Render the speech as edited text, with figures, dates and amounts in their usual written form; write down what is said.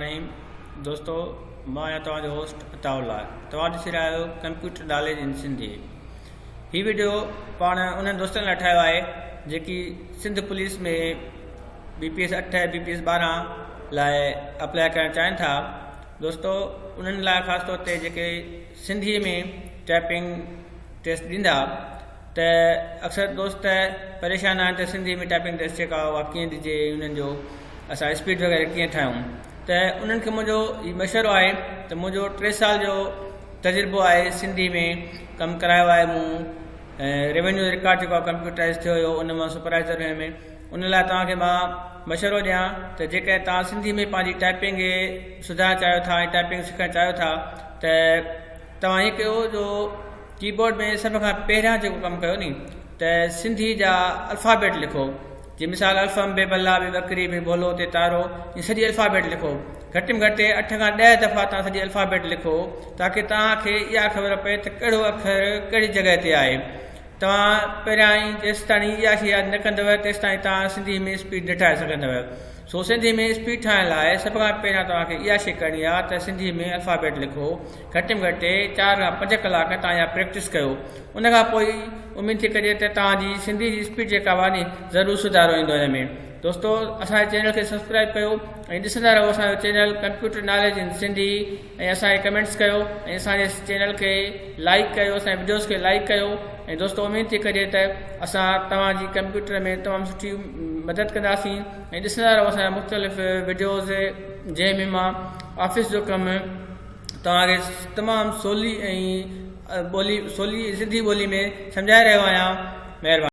रहीम दोस्तों, मां आहियां तव्हांजो होस्ट अताउल्ला। तव्हां ॾिसी रहिया आहियो कंप्यूटर नॉलेज इन सिंधी। हीअ वीडियो पाण उन्हनि दोस्तनि लाइ ठाहियो आहे जेकी सिंध पुलिस में BPS 8 BPS 12 लाइ अप्लाई करणु चाहिनि था। दोस्तों, उन्हनि लाइ ख़ासि तौर ते जेके सिंधीअ में टाइपिंग टेस्ट ॾींदा त अक्सर दोस्त परेशान आहिनि त सिंधी में टाइपिंग टेस्ट जेका उहा कीअं ॾिजे, उन्हनि जो असां स्पीड वग़ैरह कीअं ठाहियूं। त उन्हनि खे मुंहिंजो इहो मशवरो आहे त मुंहिंजो 3 साल जो तजुर्बो आहे सिंधी में कमु करायो आहे। मूं रेवेन्यू रिकॉर्ड जेको आहे कंप्यूटराइज़ थियो हुयो, उन मां सुपरवाइज़र हुयुमि। उन लाइ तव्हांखे मां मशवरो ॾियां त जेके तव्हां सिंधी में पंहिंजी टाइपिंग खे सुधारणु चाहियो था ऐं टाइपिंग सिखणु चाहियो था त तव्हां हीअ कयो जो कीबोर्ड में सभ खां पहिरियां जेको कमु कयो नी त सिंधी जा अल्फ़ाबेट लिखो। जीअं मिसाल अल्फ़म बे बल्ला बे बकरी बे बोलो ते तारो, इहे सॼी अल्फ़ाबेट लिखो। घटि में घटि 8 खां 10 दफ़ा तव्हां सॼी अल्फ़ाबेट लिखो ताकी तव्हांखे इहा ख़बर पए त कहिड़ो अखर कहिड़ी जॻह ते आहे। तव्हां पहिरियां ई जेसि ताईं इहा शइ यादि न कंदव तेसि ताईं तव्हां सिंधी में स्पीड न ठाहे सघंदव। सो सिंधी में स्पीड ठाहिण लाइ सभ खां पहिरियां तव्हांखे इहा शइ करणी आहे त सिंधी में अल्फ़ाबेट लिखो। घटि में घटि 4 खां 5 कलाक तव्हां इहा प्रैक्टिस कयो। उन खां पोइ उमेद थी करे त तव्हांजी सिंधी जी स्पीड जेका आहे नी ज़रूरु सुधारो ईंदो हिन में। दोस्तों, असांजे चैनल खे सब्सक्राइब कयो ऐं ॾिसंदा रहो असांजो channel computer knowledge in Sindhi. ऐं असांखे कमेंट्स कयो ऐं असांजे चैनल खे लाइक कयो, असांजे वीडियोज़ खे लाइक कयो। ऐं दोस्तों, उमेद थी करे त असां तव्हांजी कंप्यूटर में तमामु सुठी मदद कंदासीं। ऐं ॾिसंदा रहो असांजा मुख़्तलिफ़ वीडियोज़ जंहिंमें मां ऑफिस जो कमु तव्हांखे तमामु सवली ऐं सिंधी ॿोली में सम्झाए रहियो आहियां। महिरबानी।